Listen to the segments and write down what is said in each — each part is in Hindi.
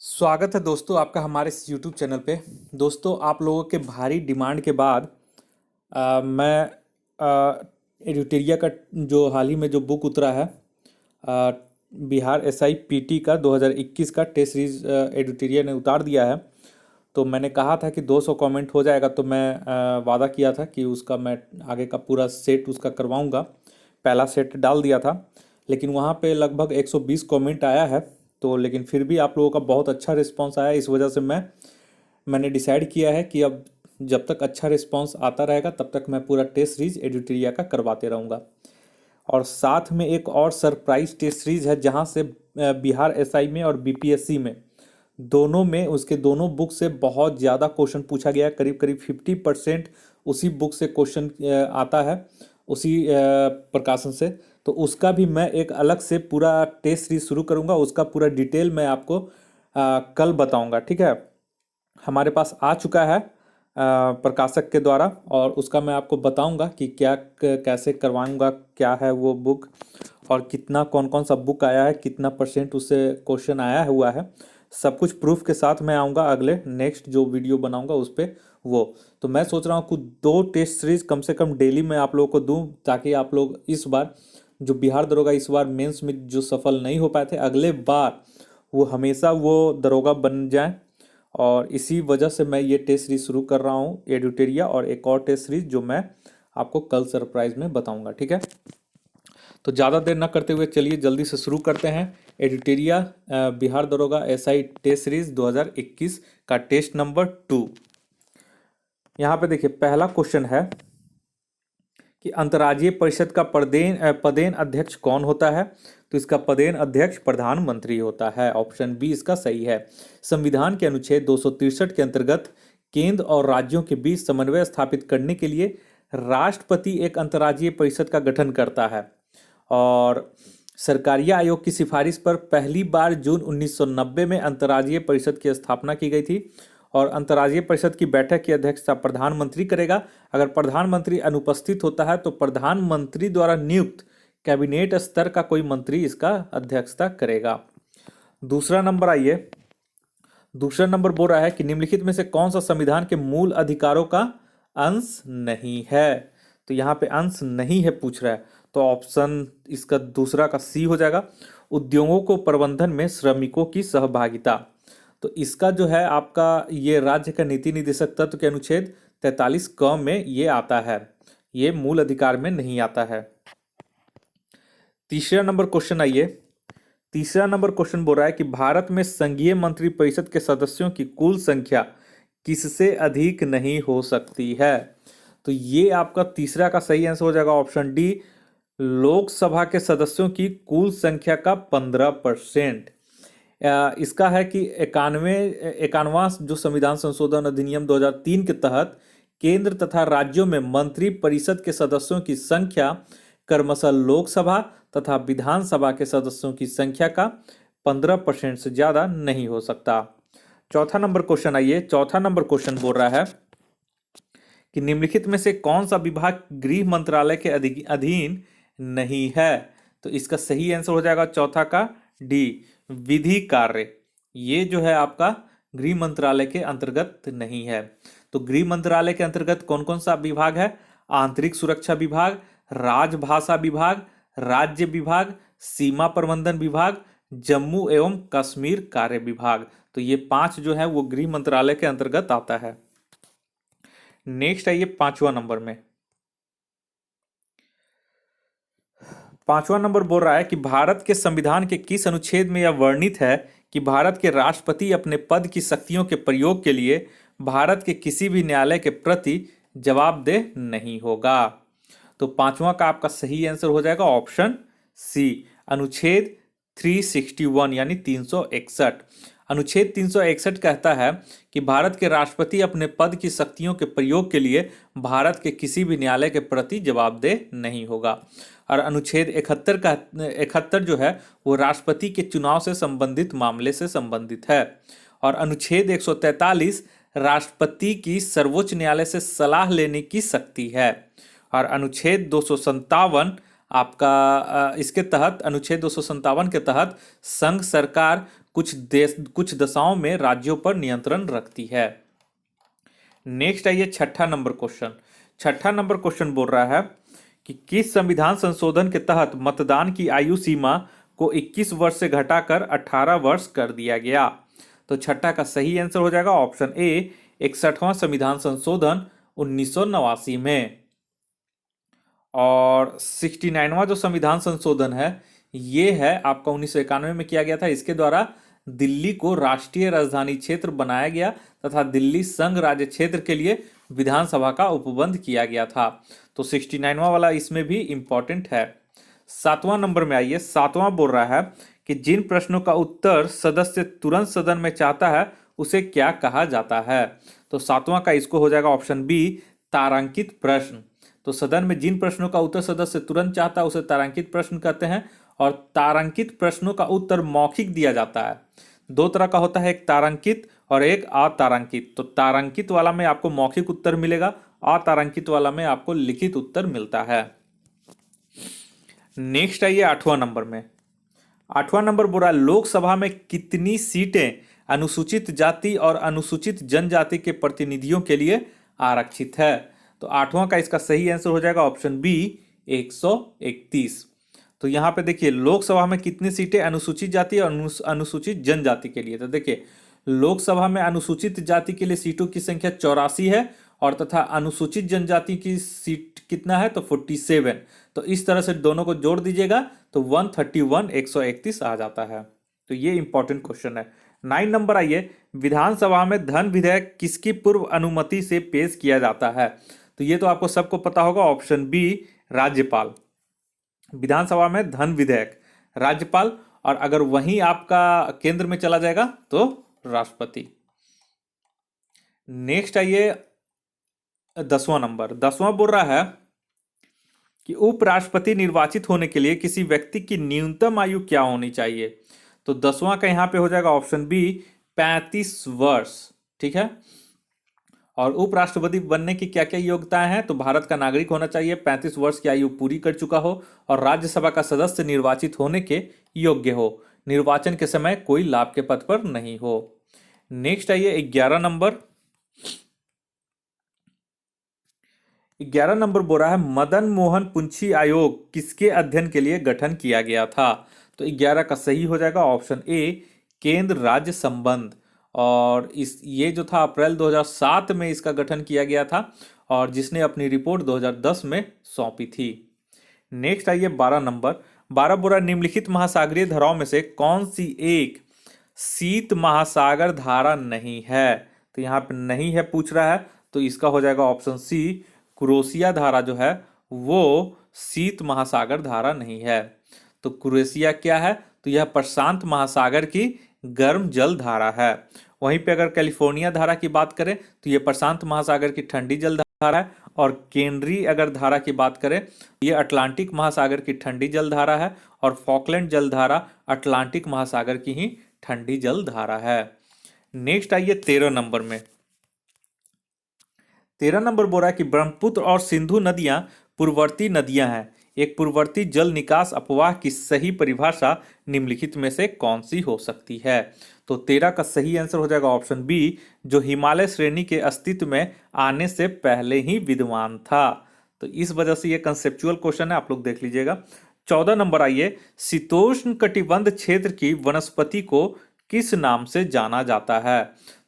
स्वागत है दोस्तों आपका हमारे इस YouTube चैनल पे। दोस्तों आप लोगों के भारी डिमांड के बाद मैं एडिटेरिया का जो हाल ही में जो बुक उतरा है, आ, बिहार एसआई पीटी का 2021 का टेस्ट सीरीज एडिटेरिया ने उतार दिया है। तो मैंने कहा था कि 200 कमेंट हो जाएगा, तो मैं वादा किया था कि उसका मैं आगे का पूरा सेट उसका करवाऊंगा। पहला सेट डाल दिया था, लेकिन वहाँ पे लगभग 120 कमेंट आया है। तो लेकिन फिर भी आप लोगों का बहुत अच्छा रिस्पांस आया, इस वजह से मैंने डिसाइड किया है कि अब जब तक अच्छा रिस्पांस आता रहेगा तब तक मैं पूरा टेस्ट सीरीज एडिटेरिया का करवाते रहूँगा। और साथ में एक और सरप्राइज टेस्ट सीरीज है, जहाँ से बिहार एसआई में और बीपीएससी में दोनों में उसके दोनों बुक से बहुत ज़्यादा क्वेश्चन पूछा गया है। करीब करीब 50% उसी बुक से क्वेश्चन आता है, उसी प्रकाशन से। तो उसका भी मैं एक अलग से पूरा टेस्ट सीरीज शुरू करूंगा, उसका पूरा डिटेल मैं आपको कल बताऊंगा, ठीक है। हमारे पास आ चुका है प्रकाशक के द्वारा, और उसका मैं आपको बताऊंगा कि क्या कैसे करवाऊंगा, क्या है वो बुक, और कितना कौन कौन सा बुक आया है, कितना परसेंट उससे क्वेश्चन आया हुआ है। सब कुछ प्रूफ के साथ मैं आऊँगा अगले नेक्स्ट जो वीडियो बनाऊंगा उस पर वो। तो मैं सोच रहा हूँ कि 2 टेस्ट सीरीज कम से कम डेली मैं आप लोगों को दूं, ताकि आप लोग इस बार जो बिहार दरोगा इस बार मेंस में जो सफल नहीं हो पाए थे, अगले बार वो हमेशा वो दरोगा बन जाएं। और इसी वजह से मैं ये टेस्ट सीरीज शुरू कर रहा हूँ एडिटेरिया, और एक और टेस्ट सीरीज जो मैं आपको कल सरप्राइज में बताऊंगा, ठीक है। तो ज़्यादा देर ना करते हुए चलिए जल्दी से शुरू करते हैं एडिटेरिया बिहार दरोगा एसआई टेस्ट सीरीज 2021 का टेस्ट नंबर 2। यहाँ पे देखिए पहला क्वेश्चन है कि अंतर्राज्यीय परिषद का पदेन अध्यक्ष कौन होता है। तो इसका पदेन अध्यक्ष प्रधानमंत्री होता है। ऑप्शन बी इसका सही है। संविधान के अनुच्छेद 263 के अंतर्गत केंद्र और राज्यों के बीच समन्वय स्थापित करने के लिए राष्ट्रपति एक अंतर्राज्यीय परिषद का गठन करता है। और सरकारिया आयोग की सिफारिश पर पहली बार जून 1990 में अंतर्राज्यीय परिषद की स्थापना की गई थी। और अंतर्राज्यीय परिषद की बैठक की अध्यक्षता प्रधानमंत्री करेगा। अगर प्रधानमंत्री अनुपस्थित होता है तो प्रधानमंत्री द्वारा नियुक्त कैबिनेट स्तर का कोई मंत्री इसका अध्यक्षता करेगा। दूसरा नंबर आइए। दूसरा नंबर बोल रहा है कि निम्नलिखित में से कौन सा संविधान के मूल अधिकारों का अंश नहीं है। तो यहाँ पे अंश नहीं है पूछ रहा है, तो ऑप्शन इसका दूसरा का सी हो जाएगा। उद्योगों को प्रबंधन में श्रमिकों की सहभागिता। तो इसका जो है आपका ये राज्य का नीति निर्देशक तत्व के अनुच्छेद 43 क में ये आता है, ये मूल अधिकार में नहीं आता है। तीसरा नंबर क्वेश्चन आइए। तीसरा नंबर क्वेश्चन बोल रहा है कि भारत में संघीय मंत्रिपरिषद के सदस्यों की कुल संख्या किससे अधिक नहीं हो सकती है। तो ये आपका तीसरा का सही आंसर हो जाएगा, ऑप्शन डी। लोकसभा के सदस्यों की कुल संख्या का 15%। इसका है कि 91वां जो संविधान संशोधन अधिनियम 2003 के तहत केंद्र तथा राज्यों में मंत्री परिषद के सदस्यों की संख्या क्रमशः लोकसभा तथा विधानसभा के सदस्यों की संख्या का 15% से ज्यादा नहीं हो सकता। चौथा नंबर क्वेश्चन आइए। चौथा नंबर क्वेश्चन बोल रहा है कि निम्नलिखित में से कौन सा विभाग गृह मंत्रालय के अधीन नहीं है। तो इसका सही आंसर हो जाएगा चौथा का डी, विधि कार्य। ये जो है आपका गृह मंत्रालय के अंतर्गत नहीं है। तो गृह मंत्रालय के अंतर्गत कौन कौन सा विभाग है? आंतरिक सुरक्षा विभाग, राजभाषा विभाग, राज्य विभाग, सीमा प्रबंधन विभाग, जम्मू एवं कश्मीर कार्य विभाग। तो ये 5 जो है वो गृह मंत्रालय के अंतर्गत आता है। नेक्स्ट आइए 5वां नंबर में। 5वां नंबर बोल रहा है कि भारत के संविधान के किस अनुच्छेद में यह वर्णित है कि भारत के राष्ट्रपति अपने पद की शक्तियों के प्रयोग के लिए भारत के किसी भी न्यायालय के प्रति जवाबदेह नहीं होगा। तो 5वां का आपका सही आंसर हो जाएगा ऑप्शन सी, अनुच्छेद 361 यानी 361। अनुच्छेद 361 कहता है कि भारत के राष्ट्रपति अपने पद की शक्तियों के प्रयोग के लिए भारत के किसी भी न्यायालय के प्रति जवाबदेह नहीं होगा। और अनुच्छेद 71 जो है वो राष्ट्रपति के चुनाव से संबंधित मामले से संबंधित है। और अनुच्छेद 143 राष्ट्रपति की सर्वोच्च न्यायालय से सलाह लेने की शक्ति है। और अनुच्छेद 257 आपका इसके तहत, अनुच्छेद 257 के तहत संघ सरकार कुछ दशाओं में राज्यों पर नियंत्रण रखती है। नेक्स्ट आइए छठा नंबर क्वेश्चन। छठा नंबर क्वेश्चन बोल रहा है कि किस संविधान संशोधन के तहत मतदान की आयु सीमा को 21 वर्ष से घटाकर 18 वर्ष कर दिया गया। तो छठा का सही आंसर हो जाएगा ऑप्शन ए 61वां संविधान संशोधन 1989 में। और 69वां जो संविधान संशोधन है ये है आपका 1991 में किया गया था। इसके द्वारा दिल्ली को राष्ट्रीय राजधानी क्षेत्र बनाया गया तथा दिल्ली संघ राज्य क्षेत्र के लिए विधानसभा का उपबंध किया गया था। तो 69वां वाला इसमें भी इंपॉर्टेंट है। सातवां नंबर में आइए। सातवां बोल रहा है कि जिन प्रश्नों का उत्तर सदस्य तुरंत सदन में चाहता है उसे क्या कहा जाता है। तो सातवां का इसको हो जाएगा ऑप्शन बी तारांकित प्रश्न। तो सदन में जिन प्रश्नों का उत्तर सदस्य तुरंत चाहता है उसे तारांकित प्रश्न कहते हैं। और तारांकित प्रश्नों का उत्तर मौखिक दिया जाता है। दो तरह का होता है, एक तारांकित और एक अतारांकित। तो तारांकित वाला में आपको मौखिक उत्तर मिलेगा, अतारांकित वाला में आपको लिखित उत्तर मिलता है। नेक्स्ट आइए आठवां नंबर में। आठवां नंबर बोला लोकसभा में कितनी सीटें अनुसूचित जाति और अनुसूचित जनजाति के प्रतिनिधियों के लिए आरक्षित है। तो आठवां का इसका सही आंसर हो जाएगा ऑप्शन बी 131। तो यहां पे देखिए लोकसभा में कितनी सीटें अनुसूचित जाति और अनुसूचित जनजाति के लिए। तो देखिए लोकसभा में अनुसूचित जाति के लिए सीटों की संख्या 84 है और तथा अनुसूचित जनजाति की सीट कितना है तो 47। तो इस तरह से दोनों को जोड़ दीजिएगा तो 131 131 आ जाता है। तो ये इंपॉर्टेंट क्वेश्चन है। 9 नंबर आइए। विधानसभा में धन विधेयक किसकी पूर्व अनुमति से पेश किया जाता है। तो ये तो आपको सबको पता होगा ऑप्शन बी राज्यपाल। विधानसभा में धन विधेयक राज्यपाल, और अगर वहीं आपका केंद्र में चला जाएगा तो राष्ट्रपति। नेक्स्ट आइए 10वां नंबर। 10वां बोल रहा है कि उपराष्ट्रपति निर्वाचित होने के लिए किसी व्यक्ति की न्यूनतम आयु क्या होनी चाहिए। तो 10वां का यहां पे हो जाएगा ऑप्शन बी 35 वर्ष। ठीक है। और उपराष्ट्रपति बनने की क्या क्या योग्यताएं हैं, तो भारत का नागरिक होना चाहिए, 35 वर्ष की आयु पूरी कर चुका हो और राज्यसभा का सदस्य निर्वाचित होने के योग्य हो, निर्वाचन के समय कोई लाभ के पद पर नहीं हो। नेक्स्ट आइए 11 नंबर। 11 नंबर बोल रहा है मदन मोहन पुंछी आयोग किसके अध्ययन के लिए गठन किया गया था। तो 11 का सही हो जाएगा ऑप्शन ए केंद्र राज्य संबंध। और ये जो था अप्रैल 2007 में इसका गठन किया गया था और जिसने अपनी रिपोर्ट 2010 में सौंपी थी। नेक्स्ट आइए 12 नंबर। 12 बोरा निम्नलिखित महासागरीय धाराओं में से कौन सी एक शीत महासागर धारा नहीं है। तो यहाँ पे नहीं है पूछ रहा है, तो इसका हो जाएगा ऑप्शन सी क्रोशिया धारा जो है वो शीत महासागर धारा नहीं है। तो क्रोशिया क्या है, तो यह प्रशांत महासागर की गर्म जल धारा है। वहीं पे अगर कैलिफोर्निया धारा की बात करें तो यह प्रशांत महासागर की ठंडी जल धारा है। और केनरी अगर धारा की बात करें तो यह अटलांटिक महासागर की ठंडी जल धारा है। और फॉकलैंड जल धारा अटलांटिक महासागर की ही ठंडी जल धारा है। नेक्स्ट आइए 13 नंबर में। 13 नंबर बोल रहा है कि ब्रह्मपुत्र और सिंधु नदियां पूर्ववर्ती नदियां हैं। एक पूर्ववर्ती जल निकास अपवाह की सही परिभाषा निम्नलिखित में से कौन सी हो सकती है। तो 13 का सही आंसर हो जाएगा ऑप्शन बी जो हिमालय श्रेणी के अस्तित्व में आने से पहले ही विद्यमान था। तो इस वजह से ये कंसेप्चुअल क्वेश्चन है, आप लोग देख लीजिएगा। 14 नंबर आइए। शीतोष्ण कटिबंध क्षेत्र की वनस्पति को किस नाम से जाना जाता है।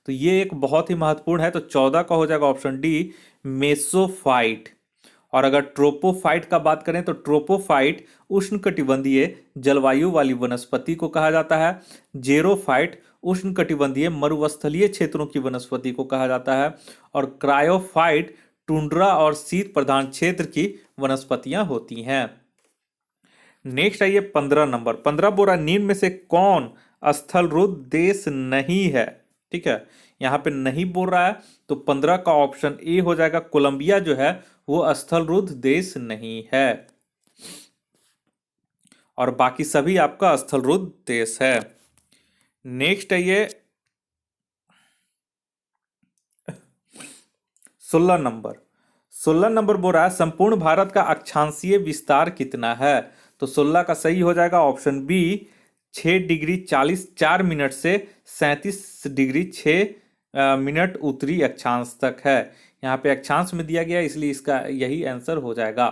तो ये एक बहुत ही महत्वपूर्ण है। तो 14 का हो जाएगा ऑप्शन डी मेसोफाइट। और अगर ट्रोपोफाइट का बात करें तो ट्रोपोफाइट उष्णकटिबंधीय जलवायु वाली वनस्पति को कहा जाता है। जेरोफाइट उष्णकटिबंधीय मरुस्थलीय क्षेत्रों की वनस्पति को कहा जाता है। और क्रायोफाइट टुंड्रा और शीत प्रधान क्षेत्र की वनस्पतियां होती हैं। नेक्स्ट आइए 15 नंबर। 15 बोरा निम्न में से कौन स्थलरुद्ध देश नहीं है। ठीक है, यहाँ पे नहीं बोल रहा है, तो 15 का ऑप्शन ए हो जाएगा कोलंबिया जो है वो स्थलरुद्ध देश नहीं है। और बाकी सभी आपका स्थलरुद्ध देश है। नेक्स्ट आइए 16 नंबर। 16 नंबर बोल रहा है संपूर्ण भारत का अक्षांशीय विस्तार कितना है। तो 16 का सही हो जाएगा ऑप्शन बी 6 डिग्री 40 4 मिनट से 37 डिग्री 6 मिनट उत्तरी अक्षांश तक है। यहाँ पे अक्षांश में दिया गया है, इसलिए इसका यही आंसर हो जाएगा।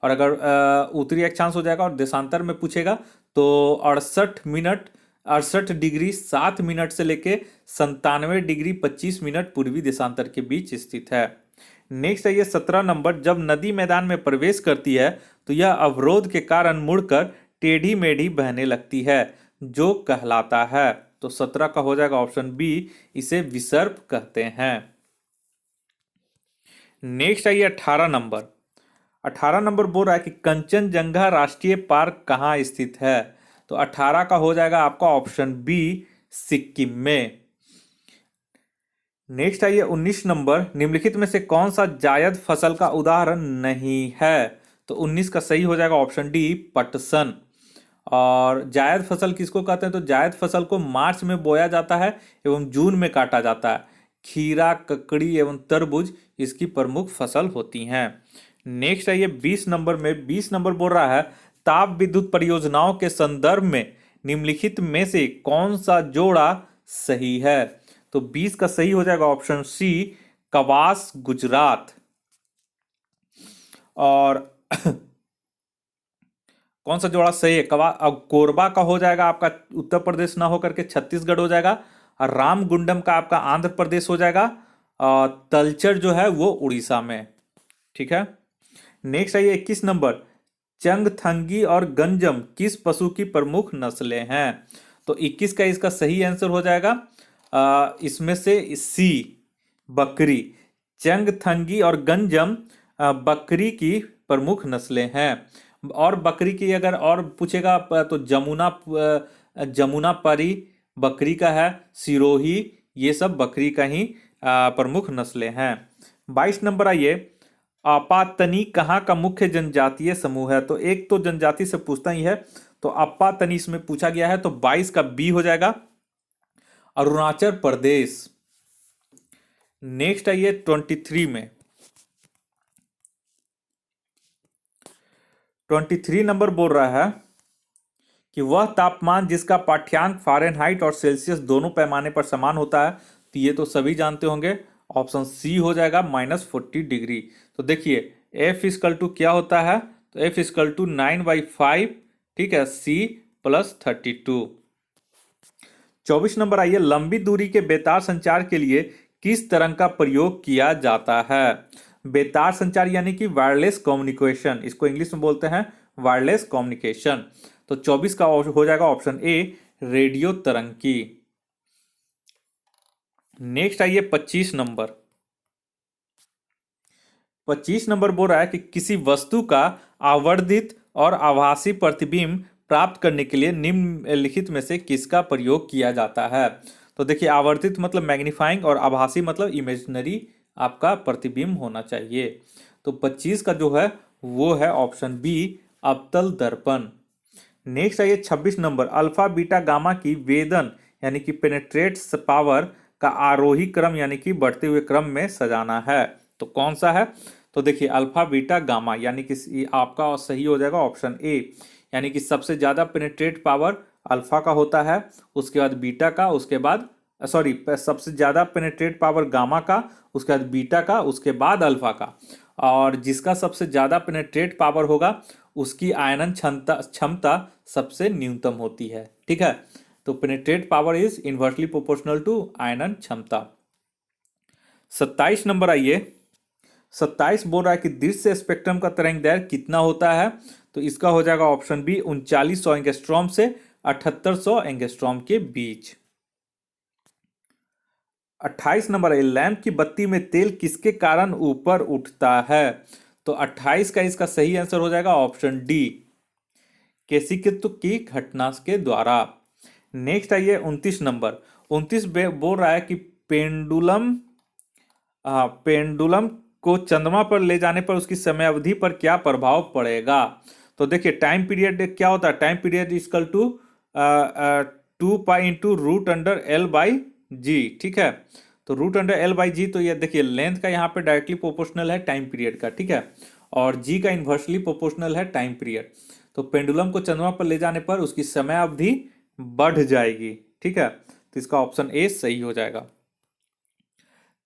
और अगर उत्तरी अक्षांश हो जाएगा और देशांतर में पूछेगा तो 68 डिग्री 7 मिनट से लेके 97 डिग्री 25 मिनट पूर्वी देशांतर के बीच स्थित है। नेक्स्ट है ये 17 नंबर, जब नदी मैदान में प्रवेश करती है तो यह अवरोध के कारण मुड़कर टेढ़ी मेढ़ी बहने लगती है, जो कहलाता है। तो 17 का हो जाएगा ऑप्शन बी, इसे विसर्प कहते हैं। नेक्स्ट है ये 18 नंबर। 18 नंबर बोल रहा है कि कंचनजंगा राष्ट्रीय पार्क कहाँ स्थित है। तो 18 का हो जाएगा आपका ऑप्शन बी, सिक्किम में। नेक्स्ट है ये 19 नंबर, निम्नलिखित में से कौन सा जायद फसल का उदाहरण नहीं है। तो 19 का सही हो जाएगा ऑप्शन डी, पटसन। और जायद फसल किसको कहते हैं, तो जायद फसल को मार्च में बोया जाता है एवं जून में काटा जाता है। खीरा, ककड़ी एवं तरबूज इसकी प्रमुख फसल होती हैं। नेक्स्ट है ये 20 नंबर में, 20 नंबर बोल रहा है ताप विद्युत परियोजनाओं के संदर्भ में निम्नलिखित में से कौन सा जोड़ा सही है। तो 20 का सही हो जाएगा ऑप्शन सी, कवास, गुजरात। और कौन सा जोड़ा सही है, अब कोरबा का हो जाएगा आपका उत्तर प्रदेश ना होकर के छत्तीसगढ़ हो जाएगा, और रामगुंडम का आपका आंध्र प्रदेश हो जाएगा, और तलचर जो है वो उड़ीसा में। ठीक है। नेक्स्ट है ये 21 नंबर, चंगथंगी और गंजम किस पशु की प्रमुख नस्लें हैं। तो 21 का इसका सही आंसर हो जाएगा इसमें से सी, बकरी। चंगथंगी और गंजम बकरी की प्रमुख नस्लें हैं। और बकरी की अगर और पूछेगा तो जमुनापरी बकरी का है, सिरोही, ये सब बकरी का ही प्रमुख नस्लें हैं। 22 नंबर आइए, अपातनी कहाँ का मुख्य जनजातीय समूह है। तो एक तो जनजाति से पूछता ही है, तो अपातनी इसमें पूछा गया है, तो 22 का बी हो जाएगा, अरुणाचल प्रदेश। नेक्स्ट आइए 23 में, 23 नंबर बोल रहा है कि वह तापमान जिसका पाठ्यांक फ़ारेनहाइट और सेल्सियस दोनों पैमाने पर समान होता है। तो ये तो सभी जानते होंगे, ऑप्शन सी हो जाएगा, -40 डिग्री। तो देखिए F इक्वल टू क्या होता है, तो F इक्वल टू 9/5, ठीक है, C +32। 24 नंबर आइए, लंबी दूरी के बेतार संचार के लिए किस तरंग का प्रयोग किया जाता है। बेतार संचार यानी कि वायरलेस कम्युनिकेशन, इसको इंग्लिश में बोलते हैं वायरलेस कम्युनिकेशन। तो 24 का हो जाएगा ऑप्शन ए, रेडियो तरंग की। नेक्स्ट आइए 25 नंबर। 25 नंबर बोल रहा है कि किसी वस्तु का आवर्धित और आभासी प्रतिबिंब प्राप्त करने के लिए निम्नलिखित में से किसका प्रयोग किया जाता है। तो देखिए आवर्धित मतलब मैग्नीफाइंग और आभासी मतलब इमेजिनरी आपका प्रतिबिंब होना चाहिए। तो 25 का जो है वो है ऑप्शन बी, अवतल दर्पण। नेक्स्ट आइए 26 नंबर, अल्फा बीटा गामा की वेदन यानी कि पेनेट्रेट्स पावर का आरोही क्रम यानी कि बढ़ते हुए क्रम में सजाना है। तो कौन सा है, तो देखिए अल्फा बीटा गामा यानी कि आपका सही हो जाएगा ऑप्शन ए, यानी कि सबसे ज्यादा पेनेट्रेट पावर अल्फा का होता है, उसके बाद बीटा का, उसके बाद सबसे ज्यादा पेनेट्रेट पावर गामा का, उसके बाद बीटा का, उसके बाद अल्फा का। और जिसका सबसे ज्यादा पेनेट्रेट पावर होगा उसकी आयनन क्षमता सबसे न्यूनतम होती है। ठीक है, तो penetrate power is inversely proportional to आयनन क्षमता। 27 नंबर आइए, 27 बोल रहा है कि दृश्य स्पेक्ट्रम का तरंग दैर्घ्य कितना होता है। तो इसका हो जाएगा ऑप्शन बी, 3900 एंगस्ट्रॉम से 7800 एंगस्ट्रॉम के बीच। 28 नंबर है, लैंप की बत्ती में तेल किसके कारण ऊपर उठता है। तो 28 का इसका सही आंसर हो जाएगा ऑप्शन डी, केशिकित्व की घटना के द्वारा। नेक्स्ट आइए 29 नंबर, 29 बोल रहा है कि पेंडुलम को चंद्रमा पर ले जाने पर उसकी समय अवधि पर क्या प्रभाव पड़ेगा। तो देखिए टाइम पीरियड क्या होता है, time period equal to 2π × √L/g। ठीक है, तो √L/g, तो ये देखिए लेंथ का यहाँ पे डायरेक्टली प्रोपोर्शनल है टाइम पीरियड का। ठीक है, और जी का इन्वर्सली प्रोपोर्शनल है टाइम पीरियड। तो पेंडुलम को चंद्रमा पर ले जाने पर उसकी समय अवधि बढ़ जाएगी। ठीक है, तो इसका ऑप्शन ए सही हो जाएगा।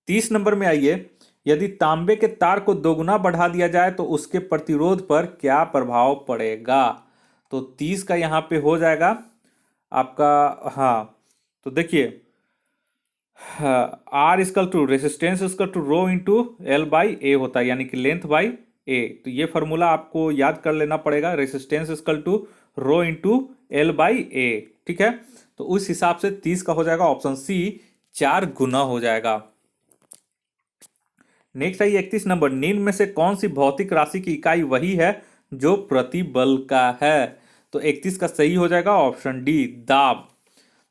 30 नंबर में आइए, यदि तांबे के तार को दोगुना बढ़ा दिया जाए तो उसके प्रतिरोध पर क्या प्रभाव पड़ेगा? तो 30 का यहाँ पे हो जाएगा आपका, हाँ, तो देखिए, R is equal to resistance is equal to rho into l by a होता है, यानी कि लेंथ बाई ए। तो ये फॉर्मूला आपको याद कर लेना पड़ेगा, resistance is equal to rho into l by a. ठीक है, तो उस हिसाब से 30 का हो जाएगा ऑप्शन सी, 4 गुना हो जाएगा। नेक्स्ट है 31 नंबर, निम्न में से कौन सी भौतिक राशि की इकाई वही है जो प्रतिबल का है? तो 31 का सही हो जाएगा ऑप्शन डी, दाब।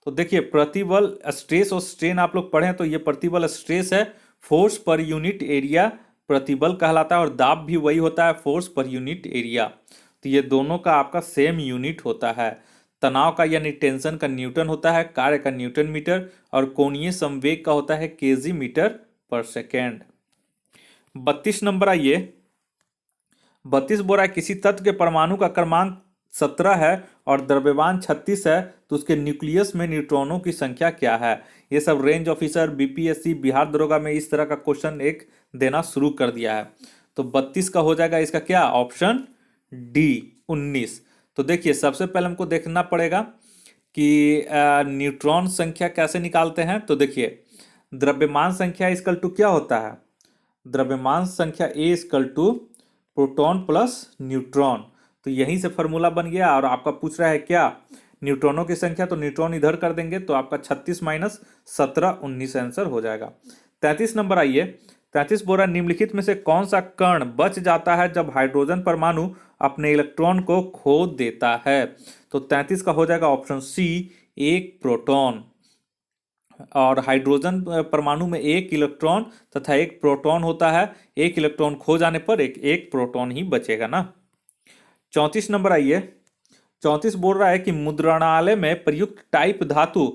तो देखिए, प्रतिबल, स्ट्रेस और स्ट्रेन आप लोग पढ़े, तो ये प्रतिबल स्ट्रेस है, फोर्स पर यूनिट एरिया प्रतिबल कहलाता है, और दाब भी वही होता है, फोर्स पर यूनिट एरिया। तो ये दोनों का आपका सेम यूनिट होता है। तनाव का यानी टेंशन का न्यूटन होता है, कार्य का न्यूटन मीटर, और कोणीय संवेग का होता है केजी मीटर पर सेकेंड। 32 नंबर आइए, 32 बोल रहा है किसी तत्व के परमाणु का क्रमांक 17 है और द्रव्यमान 36 है, तो उसके न्यूक्लियस में न्यूट्रॉनों की संख्या क्या है? ये सब रेंज ऑफिसर, बीपीएससी, बिहार दरोगा में इस तरह का क्वेश्चन एक देना शुरू कर दिया है। तो 32 का हो जाएगा इसका क्या, ऑप्शन डी, 19। तो देखिए, सबसे पहले हमको देखना पड़ेगा कि न्यूट्रॉन संख्या कैसे निकालते हैं। तो देखिए, द्रव्यमान संख्या इक्वल टू क्या होता है, द्रव्यमान संख्या A equal to proton plus neutron. तो यहीं से फॉर्मूला बन गया। और आपका पूछ रहा है क्या, न्यूट्रॉनों की संख्या, तो न्यूट्रॉन इधर कर देंगे, तो आपका 36 माइनस 17, 19 आंसर हो जाएगा। 33 नंबर आइए, 33 बोल रहा है निम्नलिखित में से कौन सा कण बच जाता है जब हाइड्रोजन परमाणु अपने इलेक्ट्रॉन को खो देता है? तो 33 का हो जाएगा ऑप्शन सी, एक प्रोटॉन। और हाइड्रोजन परमाणु में एक इलेक्ट्रॉन तथा एक प्रोटॉन होता है, एक इलेक्ट्रॉन खो जाने पर एक प्रोटॉन ही बचेगा ना। 34 नंबर आइए, 34 बोल रहा है कि मुद्रणालय में प्रयुक्त टाइप धातु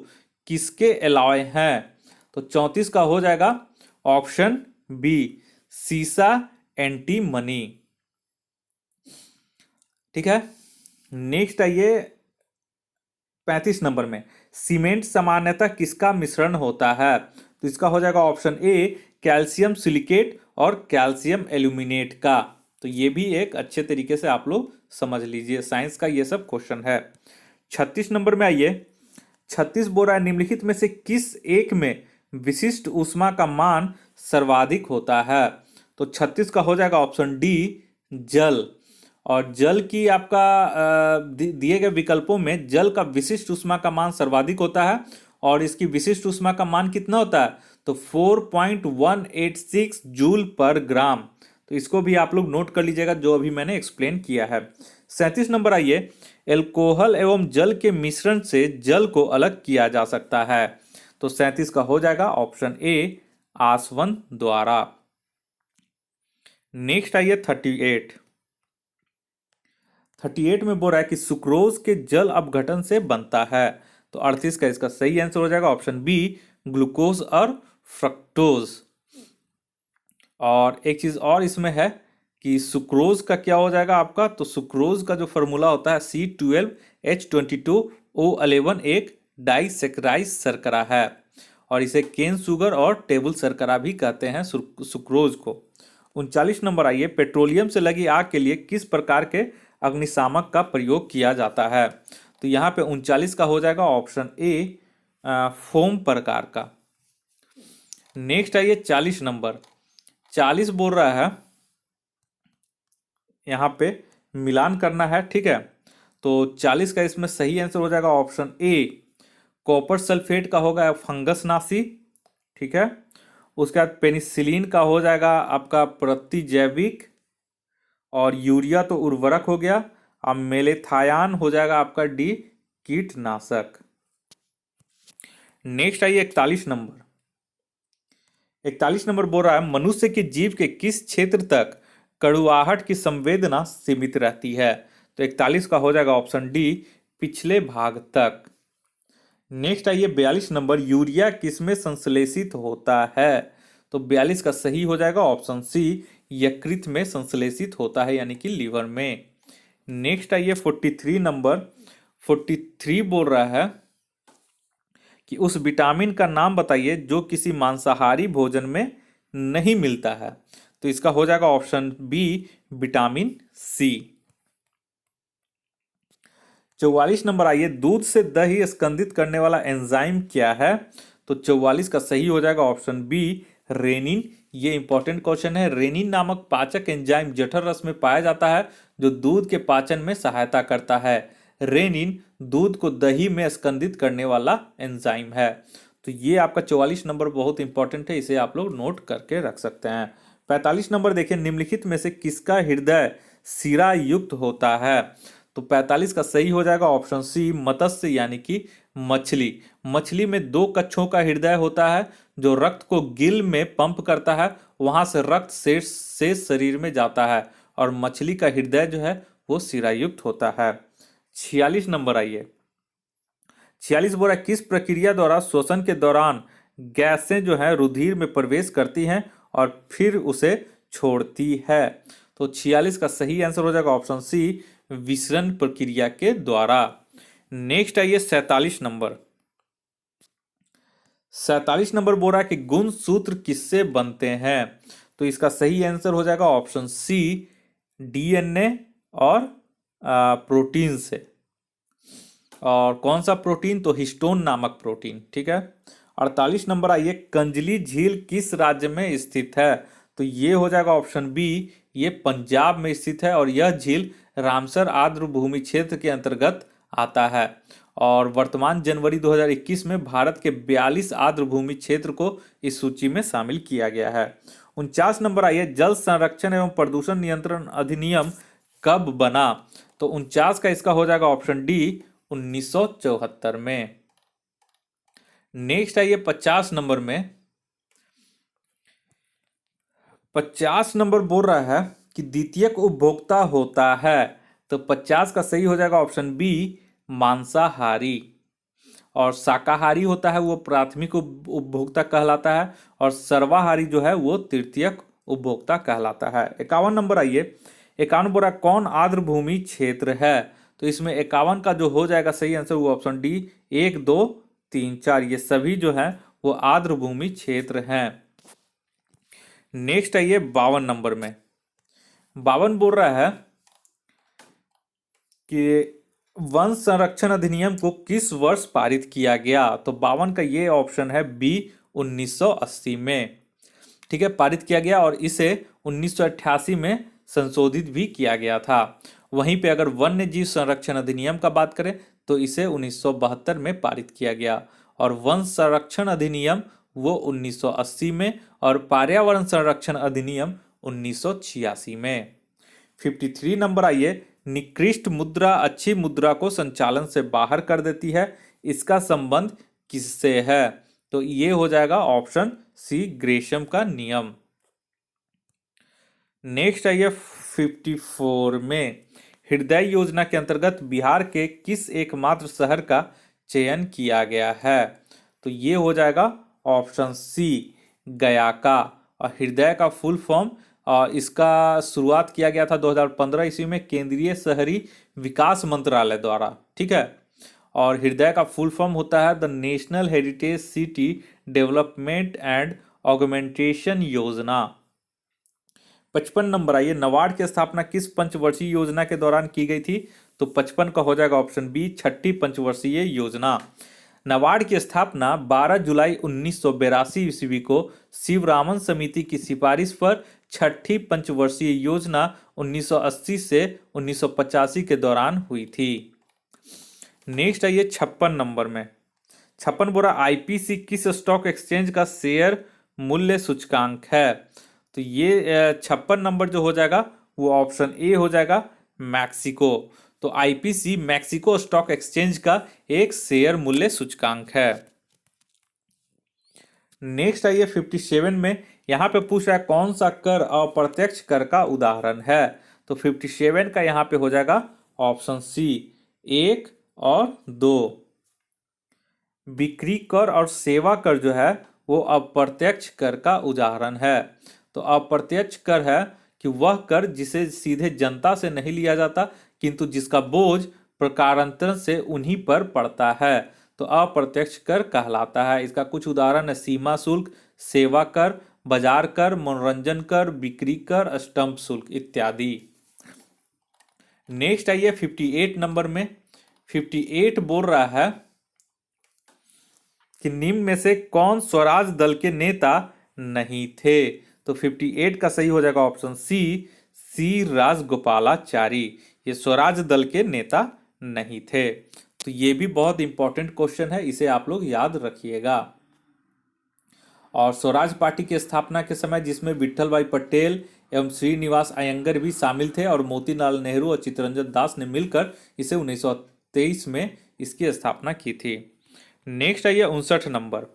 किसके एलॉय हैं? तो 34 का हो जाएगा ऑप्शन बी, सीसा, एंटीमनी। ठीक है, नेक्स्ट आइए 35 नंबर में, सीमेंट सामान्यतः किसका मिश्रण होता है? तो इसका हो जाएगा ऑप्शन ए, कैल्शियम सिलिकेट और कैल्शियम एल्यूमिनेट का। तो ये भी एक अच्छे तरीके से आप लोग समझ लीजिए, साइंस का ये सब क्वेश्चन है। 36 नंबर में आइए, 36 बोल रहा है निम्नलिखित में से किस एक में विशिष्ट ऊष्मा का मान सर्वाधिक होता है? तो 36 का हो जाएगा ऑप्शन डी, जल। और जल की आपका दिए गए विकल्पों में जल का विशिष्ट ऊष्मा का मान सर्वाधिक होता है, और इसकी विशिष्ट ऊष्मा का मान कितना होता है? तो 4.186 जूल पर ग्राम। तो इसको भी आप लोग नोट कर लीजिएगा, जो अभी मैंने एक्सप्लेन किया है। 37 नंबर आइए, एल्कोहल एवं जल के मिश्रण से जल को अलग किया जा सकता है। तो 37 का हो जाएगा ऑप्शन ए, आसवन द्वारा। नेक्स्ट आइए 38 में बोल रहा है कि सुक्रोज के जल अपघटन से बनता है। तो 38 का इसका सही आंसर हो जाएगा ऑप्शन बी, ग्लूकोज और फ्रक्टोज। और एक चीज और इसमें है कि सुक्रोज का क्या हो जाएगा आपका, तो सुक्रोज का जो फॉर्मूला होता है C12H22O11, एक डाइसेक्राइज शर्करा है, और इसे केन शुगर और टेबल शर्करा भी कहते हैं सुक्रोज को। 39 नंबर आइए, पेट्रोलियम से लगी आग के लिए किस प्रकार के अग्निशामक का प्रयोग किया जाता है? तो यहाँ पे 39 का हो जाएगा ऑप्शन ए, फोम प्रकार का। नेक्स्ट आइए 40 नंबर, 40 बोल रहा है यहाँ पे मिलान करना है। ठीक है, तो 40 का इसमें सही आंसर हो जाएगा ऑप्शन ए, कॉपर सल्फेट का होगा फंगस नाशी। ठीक है, उसके बाद पेनिसिलिन का हो जाएगा आपका प्रतिजैविक, और यूरिया तो उर्वरक हो गया। अब मेलेथायान हो जाएगा आपका डी, कीटनाशक। नेक्स्ट आइए 41 नंबर, 41 नंबर बोल रहा है मनुष्य के जीव के किस क्षेत्र तक कड़ुआहट की संवेदना सीमित रहती है? तो 41 का हो जाएगा ऑप्शन डी, पिछले भाग तक। नेक्स्ट आइए 42 नंबर, यूरिया किसमें संश्लेषित होता है? तो 42 का सही हो जाएगा ऑप्शन सी, यकृत में संश्लेषित होता है, यानी कि लीवर में। नेक्स्ट आइए 43 नंबर, 43 बोल रहा है कि उस विटामिन का नाम बताइए जो किसी मांसाहारी भोजन में नहीं मिलता है। तो इसका हो जाएगा option B, vitamin C. 44 number आइए, दूध से दही स्कंदित करने वाला एंजाइम क्या है? तो 44 का सही हो जाएगा ऑप्शन बी, रेनिन। ये इंपॉर्टेंट क्वेश्चन है। रेनिन नामक पाचक एंजाइम जठर रस में पाया जाता है जो दूध के पाचन में सहायता करता है। रेनिन दूध को दही में स्कंदित करने वाला एंजाइम है। तो ये आपका 44 नंबर बहुत इंपॉर्टेंट है, इसे आप लोग नोट करके रख सकते हैं। 45 नंबर देखिए, निम्नलिखित में से किसका हृदय शिरा युक्त होता है? तो 45 का सही हो जाएगा ऑप्शन सी, मत्स्य यानी कि मछली। मछली में दो कच्छों का हृदय होता है जो रक्त को गिल में पंप करता है, वहां से रक्त शेष शरीर में जाता है, और मछली का हृदय जो है वो शिरायुक्त होता है। 46 नंबर आइए, 46 बोल रहा है, किस प्रक्रिया द्वारा श्वसन के दौरान गैसें जो है रुधिर में प्रवेश करती हैं और फिर उसे छोड़ती है? तो 46 का सही आंसर हो जाएगा ऑप्शन सी, विसरण प्रक्रिया के द्वारा। नेक्स्ट आइए 47 नंबर। 47 नंबर बोल रहा है कि गुण सूत्र किससे बनते हैं? तो इसका सही आंसर हो जाएगा ऑप्शन सी, डीएनए और प्रोटीन से। और कौन सा प्रोटीन? तो हिस्टोन नामक प्रोटीन। ठीक है। 48 नंबर आइए, कंजली झील किस राज्य में स्थित है? तो ये हो जाएगा ऑप्शन बी, ये पंजाब में स्थित है, और यह झील रामसर आर्द्र भूमि क्षेत्र के अंतर्गत आता है। और वर्तमान जनवरी 2021 में भारत के 42 आर्द्र भूमि क्षेत्र को इस सूची में शामिल किया गया है। 49 नंबर आइए, जल संरक्षण एवं प्रदूषण नियंत्रण अधिनियम कब बना? तो 49 का इसका हो जाएगा ऑप्शन डी, 1974 में। नेक्स्ट आइए 50 नंबर में। 50 नंबर बोल रहा है कि द्वितीयक उपभोक्ता होता है। तो 50 का सही हो जाएगा ऑप्शन बी, मांसाहारी। और शाकाहारी होता है वो प्राथमिक उपभोक्ता कहलाता है, और सर्वाहारी जो है वो तृतीयक उपभोक्ता कहलाता है। 51 नंबर आइए, 51 बोल रहा कौन आर्द्र भूमि क्षेत्र है? तो इसमें 51 का जो हो जाएगा सही आंसर वो ऑप्शन डी, 1, 2, 3, 4 ये सभी जो है वो आर्द्र भूमि क्षेत्र हैं। नेक्स्ट आइए 52 नंबर में। 52 बोल रहा है कि वन संरक्षण अधिनियम को किस वर्ष पारित किया गया? तो 52 का ये ऑप्शन है बी, 1980 में। ठीक है, पारित किया गया, और इसे 1988 में संशोधित भी किया गया था। वहीं पे अगर वन्य जीव संरक्षण अधिनियम का बात करें तो इसे 1972 में पारित किया गया, और वन संरक्षण अधिनियम वो 1980 में, और पर्यावरण संरक्षण अधिनियम 1986 में। 53 नंबर आइए, निकृष्ट मुद्रा अच्छी मुद्रा को संचालन से बाहर कर देती है, इसका संबंध किससे है? तो ये हो जाएगा ऑप्शन सी, ग्रेशम का नियम। नेक्स्ट आइए 54 में, हृदय योजना के अंतर्गत बिहार के किस एकमात्र शहर का चयन किया गया है? तो ये हो जाएगा ऑप्शन सी, गया का। और हृदय का फुल फॉर्म, और इसका शुरुआत किया गया था 2015 ईस्वी में केंद्रीय शहरी विकास मंत्रालय द्वारा। ठीक है। और हृदय का फुल फॉर्म होता है the national heritage city development and augmentation योजना। 55 नंबर आइए, नाबार्ड की स्थापना किस पंचवर्षीय योजना के दौरान की गई थी? तो 55 का हो जाएगा ऑप्शन बी, छठी पंचवर्षीय योजना। नाबार्ड की स्थापना 12 जुलाई 1982 ईस्वी को शिवरामन समिति की सिफारिश पर छठी पंचवर्षीय योजना 1980 से 1985 के दौरान हुई थी। नेक्स्ट आइए 56 नंबर में। 56 बोरा, आईपीसी किस स्टॉक एक्सचेंज का शेयर मूल्य सूचकांक है? तो ये 56 नंबर जो हो जाएगा वो ऑप्शन ए हो जाएगा, मैक्सिको। तो आईपीसी मैक्सिको स्टॉक एक्सचेंज का एक शेयर मूल्य सूचकांक है। नेक्स्ट आइए 57 में, यहां पे पूछ रहा है कौन सा कर अप्रत्यक्ष कर का उदाहरण है? तो 57 का यहां पे हो जाएगा ऑप्शन सी, 1 और 2। बिक्री कर और सेवा कर जो है वो अप्रत्यक्ष कर का उदाहरण है। तो अप्रत्यक्ष कर है कि वह कर जिसे सीधे जनता से नहीं लिया जाता, किंतु जिसका बोझ प्रकारांतर से उन्हीं पर पड़ता है, तो अप्रत्यक्ष कर कहलाता है। इसका कुछ उदाहरण है सीमा शुल्क, सेवा कर, बाजार कर, मनोरंजन कर, बिक्री कर, स्टंप शुल्क इत्यादि। नेक्स्ट आइए 58 नंबर में। 58 बोल रहा है कि निम्न में से कौन स्वराज दल के नेता नहीं थे। तो 58 का सही हो जाएगा ऑप्शन सी, राजगोपालाचारी। ये स्वराज दल के नेता नहीं थे। तो ये भी बहुत इंपॉर्टेंट क्वेश्चन है, इसे आप लोग याद रखिएगा। और स्वराज पार्टी की स्थापना के समय जिसमें विट्ठल भाई पटेल एवं श्रीनिवास अयंगर भी शामिल थे और मोतीलाल नेहरू और चित्तरंजन दास ने मिलकर इसे 1923 में इसकी स्थापना की थी। नेक्स्ट आइए 59 नंबर।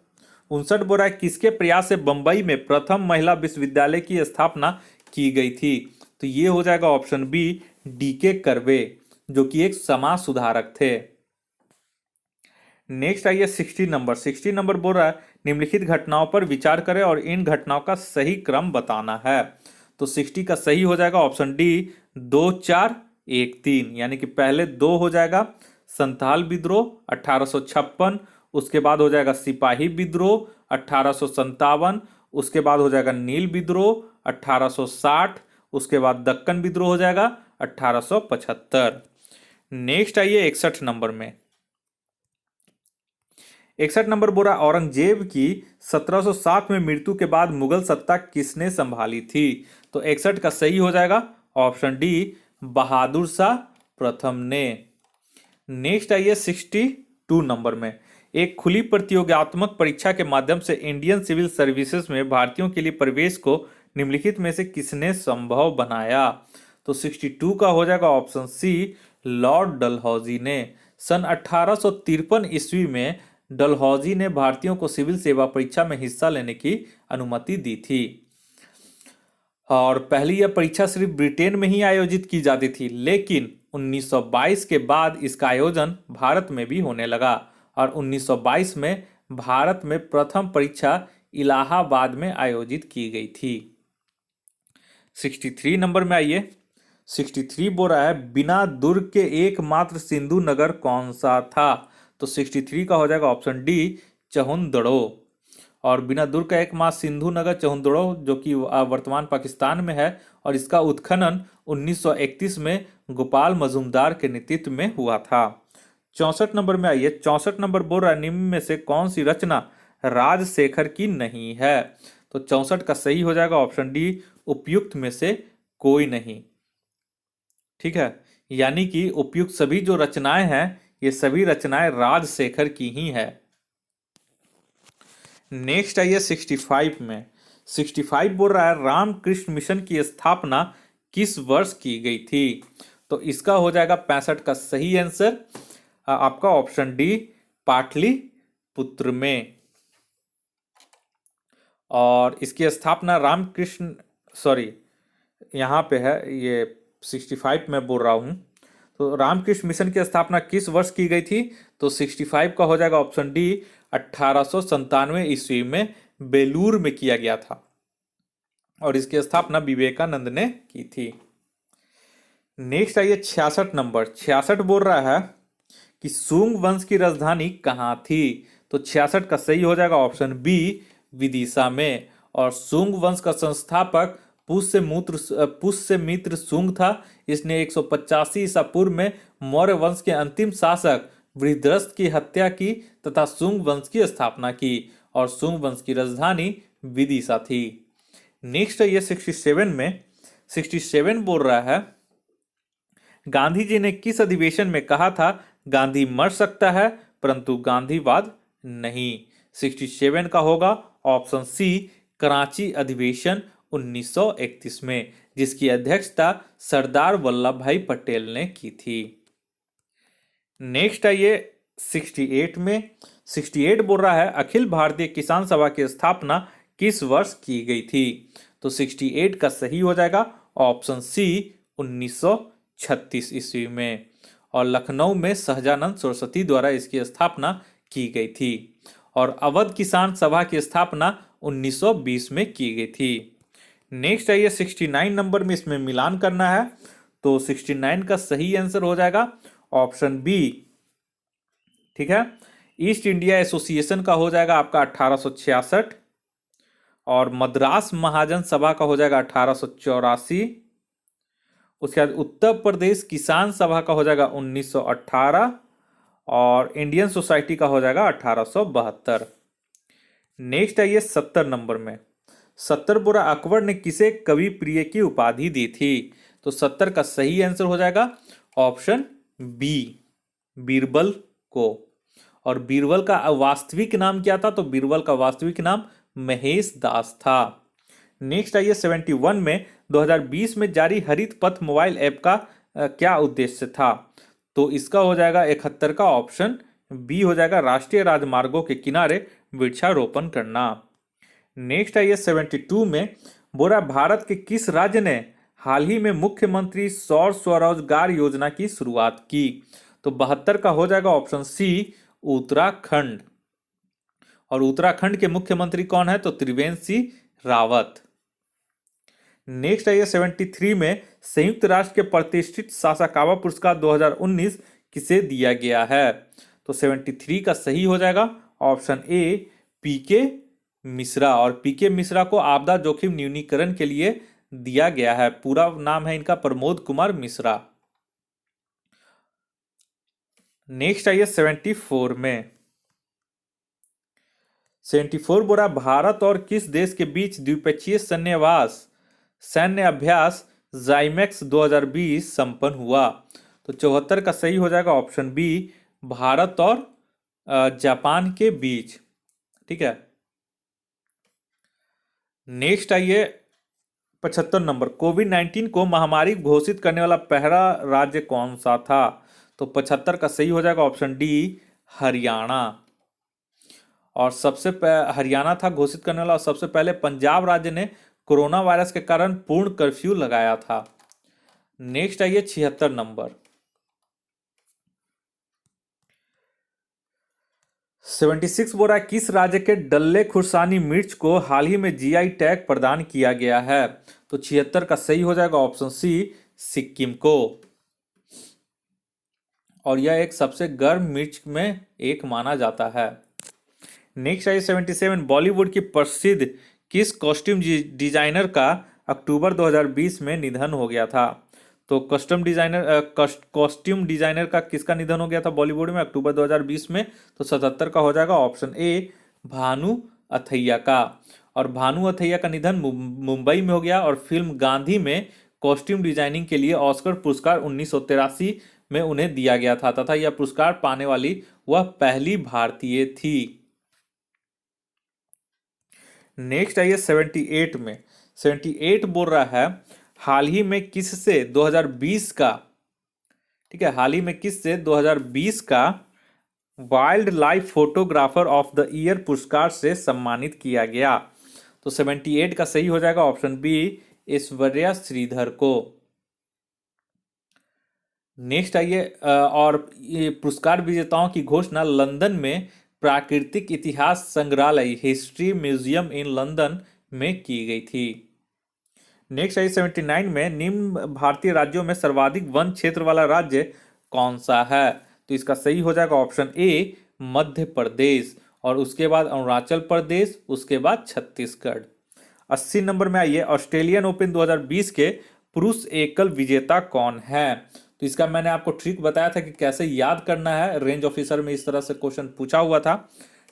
59 बोल रहा है किसके प्रयास से बंबई में प्रथम महिला विश्वविद्यालय की स्थापना की गई थी। तो ये हो जाएगा ऑप्शन बी, डीके कर्वे, जो कि एक समाज सुधारक थे। नेक्स्ट आइए 60 नंबर। 60 नंबर बोल रहा है निम्नलिखित घटनाओं पर विचार करें और इन घटनाओं का सही क्रम बताना है। तो 60 का सही हो जाएगा ऑप्शन डी, 2 4 1 3, यानी कि पहले 2 हो जाएगा संथाल विद्रोह 1856, उसके बाद हो जाएगा सिपाही विद्रोह 1857, उसके बाद हो जाएगा नील विद्रोह 1860, उसके बाद दक्कन विद्रोह हो जाएगा 1875। नेक्स्ट आइए 61 नंबर में। 61 नंबर बोला औरंगजेब की 1707 में मृत्यु के बाद मुगल सत्ता किसने संभाली थी। तो 61 का सही हो जाएगा ऑप्शन डी, बहादुर शाह प्रथम ने। नेक्स्ट आइए 62 नंबर में। एक खुली प्रतियोगात्मक परीक्षा के माध्यम से इंडियन सिविल सर्विसेज में भारतीयों के लिए प्रवेश को निम्नलिखित में से किसने संभव बनाया। तो 62 का हो जाएगा ऑप्शन सी, लॉर्ड डलहौजी ने। सन 1853 ईस्वी में डलहौजी ने भारतीयों को सिविल सेवा परीक्षा में हिस्सा लेने की अनुमति दी थी। और पहली यह परीक्षा सिर्फ ब्रिटेन में ही आयोजित की जाती थी, लेकिन 1922 के बाद इसका आयोजन भारत में भी होने लगा और 1922 में भारत में प्रथम परीक्षा इलाहाबाद में आयोजित की गई थी। 63 नंबर में आइए। 63 बोल रहा है बिना दुर्ग के एकमात्र सिंधु नगर कौन सा था। तो 63 का हो जाएगा ऑप्शन डी, चहुंदड़ो। और बिना दुर्ग का एकमात्र सिंधु नगर चहुंदड़ो, जो कि वर्तमान पाकिस्तान में है, और इसका उत्खनन 1931 में गोपाल मजूमदार के नेतृत्व में हुआ था। 64 नंबर में आइए। 64 नंबर बोल रहा है निम्न में से कौन सी रचना राजशेखर की नहीं है। तो 64 का सही हो जाएगा ऑप्शन डी, उपयुक्त में से कोई नहीं। ठीक है, यानी कि उपयुक्त सभी जो रचनाएं हैं ये सभी रचनाएं राजशेखर की ही है। नेक्स्ट आइए 65 में। 65 बोल रहा है रामकृष्ण मिशन की स्थापना किस वर्ष की गई थी। तो इसका हो जाएगा 65 का सही आंसर आपका ऑप्शन डी, पाटलिपुत्र में। और इसकी स्थापना रामकृष्ण, सॉरी यहाँ पे है, ये 65 में बोल रहा हूँ। तो रामकृष्ण मिशन की स्थापना किस वर्ष की गई थी। तो 65 का हो जाएगा ऑप्शन डी, 1897 ईस्वी में बेलूर में किया गया था और इसकी स्थापना विवेकानंद ने की थी। नेक्स्ट आइए 66 नंबर। 66 बोल रहा है कि सुंग वंश की राजधानी कहाँ थी। तो 66 का सही हो जाएगा ऑप्शन बी, विदिशा में। और सुंग वंश का संस्थापक पुष्य मित्र सुंग था। इसने 185 ईसा पूर्व में मौर्य वंश के अंतिम शासक वृद्धरस्त की हत्या की तथा सुंग वंश की स्थापना की और सुंग वंश की राजधानी विदिशा थी। नेक्स्ट है ये 67 में। 67 बोल रहा है गांधी जी ने किस अधिवेशन में कहा था गांधी मर सकता है परंतु गांधीवाद नहीं। 67 का होगा ऑप्शन सी, कराची अधिवेशन 1931 में, जिसकी अध्यक्षता सरदार वल्लभ भाई पटेल ने की थी। नेक्स्ट आइए 68 में। 68 बोल रहा है अखिल भारतीय किसान सभा की स्थापना किस वर्ष की गई थी। तो 68 का सही हो जाएगा ऑप्शन सी, 1936 ईस्वी में। और लखनऊ में सहजानंद सरस्वती द्वारा इसकी स्थापना की गई थी। और अवध किसान सभा की स्थापना 1920 में की गई थी। नेक्स्ट आइए 69 नंबर में, इसमें मिलान करना है। तो 69 का सही आंसर हो जाएगा ऑप्शन बी। ठीक है, ईस्ट इंडिया एसोसिएशन का हो जाएगा आपका 1866, और मद्रास महाजन सभा का हो जाएगा 1884। उसके बाद उत्तर प्रदेश किसान सभा का हो जाएगा 1918, और इंडियन सोसाइटी का हो जाएगा 1872। नेक्स्ट आइए 70 नंबर में। 70 बोरा अकबर ने किसे कवि प्रिय की उपाधि दी थी? तो 70 का सही आंसर हो जाएगा ऑप्शन बी, बीरबल को। और बीरबल का वास्तविक नाम क्या था? तो बीरबल का वास्तविक नाम महेश दास था। नेक्स्ट आइए 71 में। 2020 में जारी हरित पथ मोबाइल ऐप का क्या उद्देश्य था? तो इसका हो जाएगा 71 का ऑप्शन बी हो जाएगा, राष्ट्रीय राजमार्गों के किनारे वृक्षारोपण करना। नेक्स्ट आइए 72 में। बोरा भारत के किस राज्य ने हाल ही में मुख्यमंत्री सौर स्वरोजगार योजना की शुरुआत की? तो 72 का हो जाएगा ऑप्शन सी, उत्तराखंड। और उत्तराखंड के मुख्यमंत्री कौन है? तो त्रिवेंद्र सिंह रावत। नेक्स्ट आइए 73 में। संयुक्त राष्ट्र के प्रतिष्ठित सासाकावा पुरस्कार 2019 किसे दिया गया है? तो 73 का सही हो जाएगा ऑप्शन ए, पीके मिश्रा। और पीके मिश्रा को आपदा जोखिम न्यूनीकरण के लिए दिया गया है। पूरा नाम है इनका प्रमोद कुमार मिश्रा। नेक्स्ट आइए 74 में। 74 बोरा भारत और किस देश के बीच द्विपक्षीय सैन्य अभ्यास जाइमेक्स 2020 संपन्न हुआ? तो 74 का सही हो जाएगा ऑप्शन बी, भारत और जापान के बीच। ठीक है। नेक्स्ट आइए 75 नंबर। कोविड-19 को महामारी घोषित करने वाला पहला राज्य कौन सा था? तो 75 का सही हो जाएगा ऑप्शन डी, हरियाणा। और हरियाणा था घोषित करने वाला। सबसे पहले पंजाब राज्य ने कोरोना वायरस के कारण पूर्ण कर्फ्यू लगाया था। नेक्स्ट आइए 76 नंबर। 76 बोरा किस राज्य के डल्ले खुर्सानी मिर्च को हाल ही में जीआई टैग प्रदान किया गया है? तो 76 का सही हो जाएगा ऑप्शन सी, सिक्किम को। और यह एक सबसे गर्म मिर्च में एक माना जाता है। नेक्स्ट आइए 77। बॉलीवुड की प्रसिद्ध किस कॉस्ट्यूम डिजाइनर का अक्टूबर 2020 में निधन हो गया था? तो कॉस्ट्यूम डिजाइनर का किसका निधन हो गया था बॉलीवुड में अक्टूबर 2020 में? तो 77 का हो जाएगा ऑप्शन ए, भानु अथैया का। और भानु अथैया का निधन मुंबई में हो गया। और फिल्म गांधी में कॉस्ट्यूम डिजाइनिंग के लिए ऑस्कर पुरस्कार 1983 में उन्हें दिया गया था, तथा यह पुरस्कार पाने वाली वह पहली भारतीय थी। नेक्स्ट आइए 78 में। 78 बोल रहा है हाल ही में किससे 2020 का, ठीक है, हाल ही में किससे 2020 का wild life photographer of the year पुरस्कार से सम्मानित किया गया? तो 78 का सही हो जाएगा ऑप्शन बी, ऐश्वर्या श्रीधर को। नेक्स्ट आइए और ये पुरस्कार विजेताओं की घोषणा लंदन में प्राकृतिक इतिहास संग्रहालय हिस्ट्री म्यूजियम इन लंदन में की गई थी। नेक्स्ट आइए 79 में। निम्न भारतीय राज्यों में सर्वाधिक वन क्षेत्र वाला राज्य कौन सा है? तो इसका सही हो जाएगा ऑप्शन ए, मध्य प्रदेश। और उसके बाद अरुणाचल प्रदेश, उसके बाद छत्तीसगढ़। 80 नंबर में आइए। ऑस्ट्रेलियन ओपन 2020 के पुरुष एकल विजेता कौन है? तो इसका मैंने आपको ट्रिक बताया था कि कैसे याद करना है। रेंज ऑफिसर में इस तरह से क्वेश्चन पूछा हुआ था।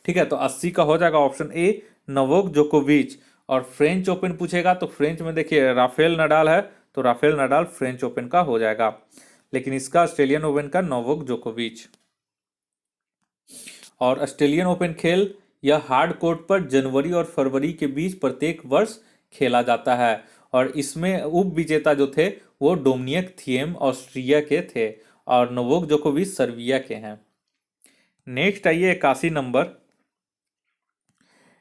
ठीक है, तो 80 का हो जाएगा ऑप्शन ए, नोवाक जोकोविच। और फ्रेंच ओपन पूछेगा तो फ्रेंच में देखिए राफेल नडाल है, तो राफेल नडाल फ्रेंच ओपन का हो जाएगा। लेकिन इसका ऑस्ट्रेलियन ओपन का नोवाक जोकोविच। और ऑस्ट्रेलियन ओपन खेल यह हार्ड कोर्ट पर जनवरी और फरवरी के बीच प्रत्येक वर्ष खेला जाता है। और इसमें उप विजेता जो थे वो डोमिनिक थिएम ऑस्ट्रिया के थे और नोवाक जोकोविच सर्बिया के हैं। नेक्स्ट आइए 81 नंबर।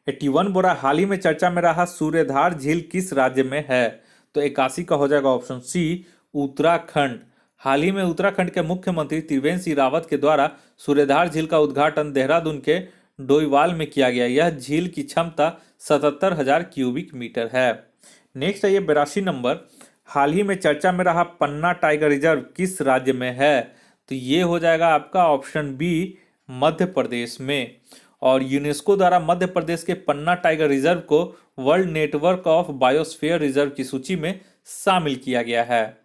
81 बोरा हाल ही में चर्चा में रहा सूर्यधार झील किस राज्य में है? तो 81 का हो जाएगा ऑप्शन सी, उत्तराखंड। हाल ही में उत्तराखंड के मुख्यमंत्री त्रिवेंद्र सिंह रावत के द्वारा सूर्यधार झील का उद्घाटन देहरादून के डोईवाल में किया गया। यह झील की क्षमता 77,000 क्यूबिक मीटर है। नेक्स्ट है ये 82 नंबर। हाल ही में चर्चा में रहा पन्ना टाइगर रिजर्व किस राज्य में है? तो ये हो जाएगा आपका ऑप्शन बी, मध्य प्रदेश में। और यूनेस्को द्वारा मध्य प्रदेश के पन्ना टाइगर रिजर्व को world network of biosphere reserve की सूची में शामिल किया गया है।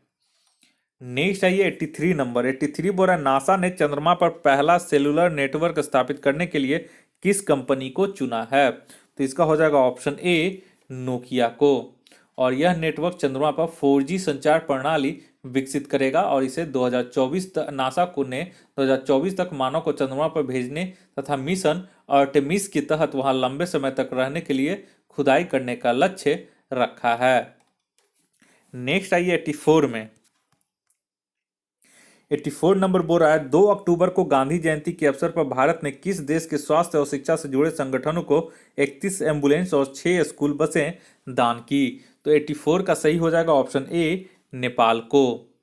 नेक्स्ट आइए 83 नंबर। 83 बोल रहा है, नासा ने चंद्रमा पर पहला सेलुलर नेटवर्क स्थापित करने के लिए किस कंपनी को चुना है? तो इसका हो जाएगा ऑप्शन ए, नोकिया को। और यह नेटवर्क चंद्रमा पर 4G संचार प्रणाली विकसित करेगा और इसे 2024 तक नासा को ने 2024 तक मानव को चंद्रमा पर भेजने तथा मिशन आर्टेमिस के तहत वहां लंबे समय तक रहने के लिए खुदाई करने का लक्ष्य रखा है। नेक्स्ट आइए 84 में। 84 नंबर बोल रहा है, 2 अक्टूबर को गांधी जयंती के अवसर पर भारत ने किस देश के स्वास्थ्य और शिक्षा से जुड़े संगठनों को 31 एम्बुलेंस और 6 स्कूल बसें दान की? तो 84 का सही हो जाएगा ऑप्शन ए, नेपाल को।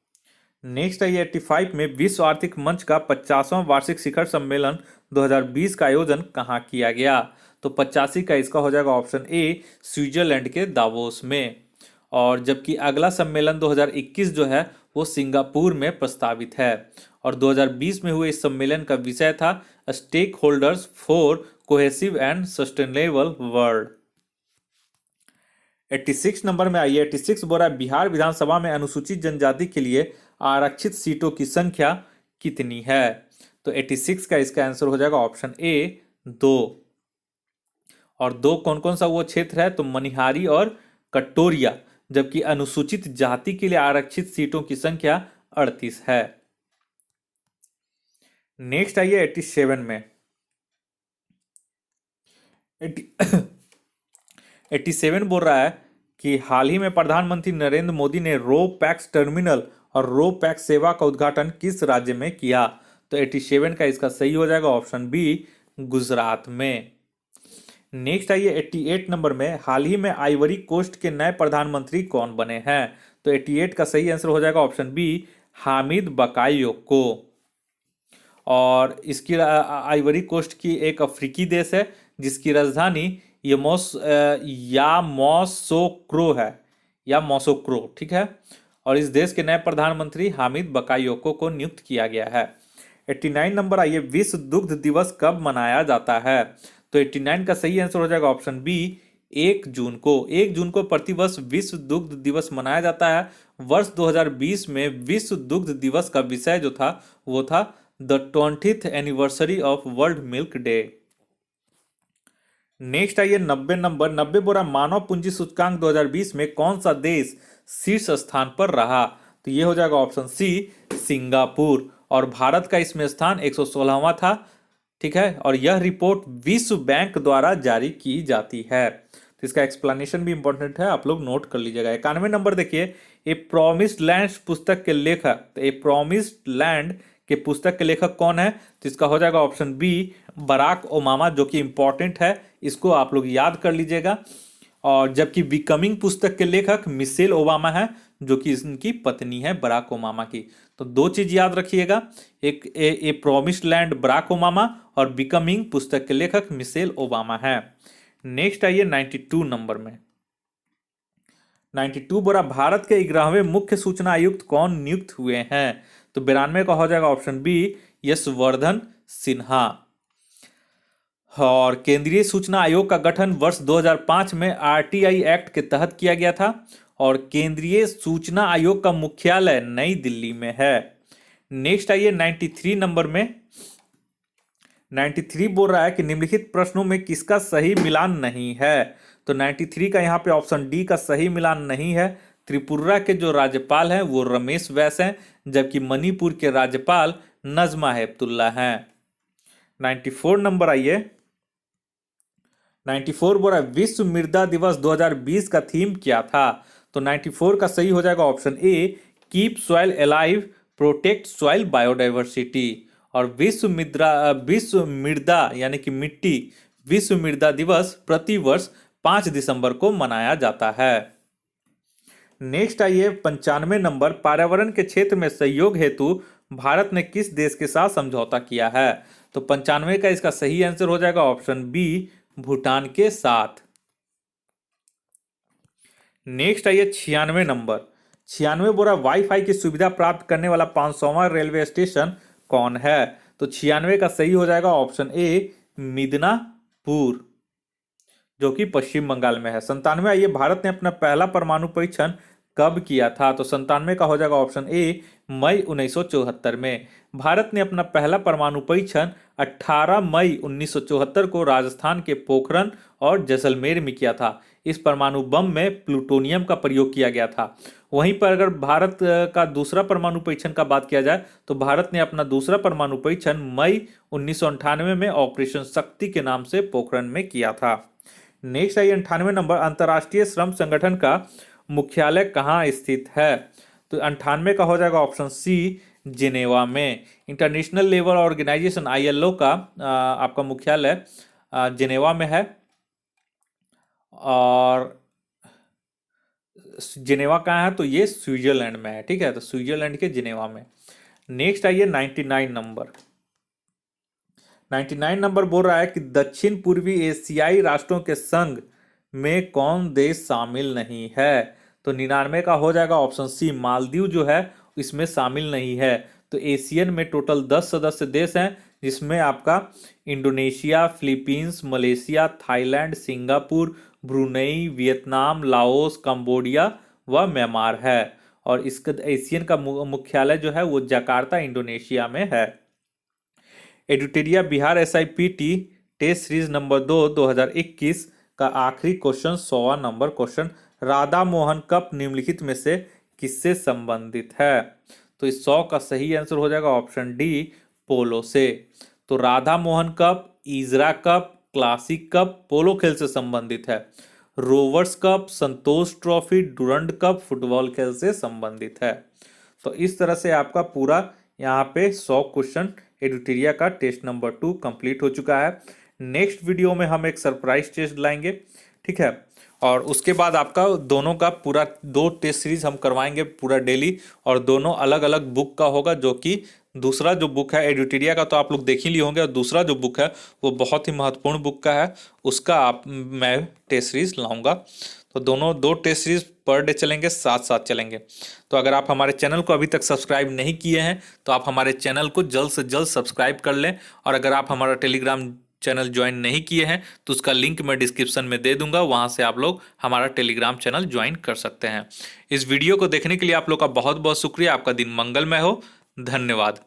नेक्स्ट आइए 85 में, विश्व आर्थिक मंच का 50वां वार्षिक शिखर सम्मेलन 2020 का आयोजन कहाँ किया गया? तो 85 का इसका हो जाएगा ऑप्शन ए, स्विट्जरलैंड के दावोस में। और जबकि अगला सम्मेलन 2021 जो है वो सिंगापुर में प्रस्तावित है। और 2020 में हुए इस सम्मेलन का विषय था stakeholders for cohesive and sustainable world. 86 number में आइए। 86 बोल रहा है, बिहार विधानसभा में अनुसूचित जनजाति के लिए आरक्षित सीटों की संख्या कितनी है? तो 86 का इसका आंसर हो जाएगा ऑप्शन ए, 2। और 2 कौन कौन सा वो क्षेत्र है? तो मनिहारी और कटोरिया। जबकि अनुसूचित जाति के लिए आरक्षित सीटों की संख्या 38 है। नेक्स्ट आइए 87 में। 87 बोल रहा है कि हाल ही में प्रधानमंत्री नरेंद्र मोदी ने रो पैक्स टर्मिनल और रो पैक्स सेवा का उद्घाटन किस राज्य में किया? तो 87 का इसका सही हो जाएगा ऑप्शन बी, गुजरात में। नेक्स्ट आइए 88 नंबर में, हाल ही में आइवरी कोस्ट के नए प्रधानमंत्री कौन बने हैं? तो 88 का सही आंसर हो जाएगा ऑप्शन बी, हामिद बाकायोको। और इसकी आइवरी कोस्ट की एक अफ्रीकी देश है जिसकी राजधानी यामोसोक्रो है, यामोसोक्रो, ठीक है। और इस देश के नए प्रधानमंत्री हामिद बाकायोको को नियुक्त किया गया है। 89 नंबर आइए, विश्व दुग्ध दिवस कब मनाया जाता है? तो 89 का सही आंसर हो जाएगा ऑप्शन बी, 1 जून को। 1 जून को प्रतिवर्ष विश्व दुग्ध दिवस मनाया जाता है। वर्ष 2020 में विश्व दुग्ध दिवस का विषय जो था वो था the 20th anniversary of world milk day. Next आइए 90 नंबर। 90 बोरा, मानव पूंजी सूचकांक 2020 में कौन सा देश शीर्ष स्थान पर रहा? तो ये हो जाएगा ऑप्शन सी, सिंगापुर। और भारत का इसमें स्थान 116वां था, ठीक है। और यह रिपोर्ट विश्व बैंक द्वारा जारी की जाती है। तो इसका एक्सप्लेनेशन भी इंपॉर्टेंट है, आप लोग नोट कर लीजिएगा। 91 नंबर देखिए, ए प्रॉमिस्ड लैंड पुस्तक के लेखक, तो ए प्रॉमिस्ड लैंड के पुस्तक के लेखक कौन है? तो इसका हो जाएगा ऑप्शन बी, बराक ओबामा, जो कि इंपॉर्टेंट है, इसको आप लोग याद कर लीजिएगा। और जबकि बिकमिंग पुस्तक के लेखक मिशेल ओबामा है, जो कि इनकी पत्नी है बराक ओबामा की। तो 2 चीज याद रखिएगा, एक ए प्रॉमिस्ड लैंड बराक ओबामा और बिकमिंग पुस्तक के लेखक मिशेल ओबामा है। नेक्स्ट आइए 92 नंबर में। 92 बोरा, भारत के 11वें मुख्य सूचना आयुक्त कौन नियुक्त हुए हैं? तो 92 का हो जाएगा ऑप्शन बी, यशवर्धन सिन्हा। और केंद्रीय सूचना आयोग का गठन वर्ष 2005 में आरटीआई एक्ट के तहत किया गया था। और केंद्रीय सूचना आयोग का मुख्यालय नई दिल्ली में है। नेक्स्ट आइए 93 नंबर में। 93 बोल रहा है कि निम्नलिखित प्रश्नों में किसका सही मिलान नहीं है? तो 93 का यहाँ पे ऑप्शन डी का सही मिलान नहीं है। त्रिपुरा के जो राज्यपाल हैं वो रमेश बैस हैं, जबकि मणिपुर के राज्यपाल नजमा हेपतुल्ला हैं। 94 नंबर आइए। 94 बोल रहा है, विश्व मृदा दिवस 2020 का थीम क्या था? तो 94 का सही हो जाएगा option A, keep soil alive, protect soil biodiversity. और विश्व मृदा यानी कि मिट्टी विश्व मृदा दिवस प्रतिवर्ष 5 दिसंबर को मनाया जाता है। नेक्स्ट आइए 95 नंबर, पर्यावरण के क्षेत्र में सहयोग हेतु भारत ने किस देश के साथ समझौता किया है? तो 95 का इसका सही आंसर हो जाएगा ऑप्शन बी, भूटान के साथ। नेक्स्ट आइए 96 नंबर। 96 बोरा, वाईफाई की सुविधा प्राप्त करने वाला 500वां रेलवे स्टेशन कौन है? तो 96 का सही हो जाएगा ऑप्शन ए मिदनापुर, जो कि पश्चिम बंगाल में है। 97, आइए, भारत ने अपना पहला परमाणु परीक्षण कब किया था? तो 97 का हो जाएगा ऑप्शन ए मई 1974 में। भारत ने अपना पहला परमाणु परीक्षण 18 मई 1974 को राजस्थान के पोखरण और जैसलमेर में किया था। इस परमाणु बम में प्लूटोनियम का प्रयोग किया गया था। वहीं पर अगर भारत का दूसरा परमाणु परीक्षण का बात किया जाए तो भारत ने अपना दूसरा परमाणु परीक्षण मई 1998 में ऑपरेशन शक्ति के नाम से पोखरण में किया था। नेक्स्ट आइए 98 नंबर, अंतर्राष्ट्रीय श्रम संगठन का मुख्यालय कहाँ स्थित है? तो 98 का हो जाएगा ऑप्शन सी जिनेवा में। इंटरनेशनल लेबर ऑर्गेनाइजेशन ILO का आपका मुख्यालय जिनेवा में है। और जिनेवा कहाँ है? तो ये स्विट्जरलैंड में है। ठीक है, तो स्विट्जरलैंड के जिनेवा में। नेक्स्ट आइए 99 नंबर। 99 नंबर बोल रहा है कि दक्षिण पूर्वी एशियाई राष्ट्रों के संघ में कौन देश शामिल नहीं है? तो 99 का हो जाएगा ऑप्शन सी मालदीव, जो है इसमें शामिल नहीं है। तो एशियन में टोटल 10 सदस्य देश हैं, जिसमें आपका Indonesia, Philippines, Malaysia, Thailand, Singapore, Brunei, Vietnam, Laos, Cambodia व म्यांमार है। और इसका एशियन का मुख्यालय जो है वो जकार्ता इंडोनेशिया में है। Edutoria Bihar SIPT test series number 2 2021 का आखिरी क्वेश्चन 100वां number question, Radha Mohan cup निम्नलिखित में से किससे संबंधित है? तो इस 100 का सही आंसर हो जाएगा ऑप्शन डी पोलो से। तो Radha Mohan cup, Ezra cup, classic cup polo खेल से संबंधित है। Rovers cup, Santosh trophy, Durand cup football खेल से संबंधित है। तो इस तरह से आपका पूरा यहाँ पे 100 क्वेश्चन एडुटेरिया का टेस्ट नंबर 2 कंप्लीट हो चुका है। नेक्स्ट वीडियो में हम एक सरप्राइज टेस्ट लाएंगे, ठीक है। और उसके बाद आपका दोनों का पूरा 2 टेस्ट सीरीज हम करवाएंगे पूरा डेली, और दोनों अलग अलग बुक का होगा। जो कि दूसरा जो बुक है एडुटेरिया का तो आप लोग देख ही लिए होंगे, और दूसरा जो बुक है वो बहुत ही महत्वपूर्ण बुक का है, उसका मैं टेस्ट सीरीज लाऊंगा। तो दोनों 2 टेस्ट सीरीज पर डे चलेंगे, साथ साथ चलेंगे। तो अगर आप हमारे चैनल को अभी तक सब्सक्राइब नहीं किए हैं तो आप हमारे चैनल को जल्द से जल्द सब्सक्राइब कर लें। और अगर आप हमारा टेलीग्राम चैनल ज्वाइन नहीं किए हैं तो उसका लिंक मैं डिस्क्रिप्शन में दे दूंगा, वहां से आप लोग हमारा टेलीग्राम चैनल ज्वाइन कर सकते हैं। इस वीडियो को देखने के लिए आप लोग का बहुत बहुत शुक्रिया। आपका दिन मंगलमय हो। धन्यवाद।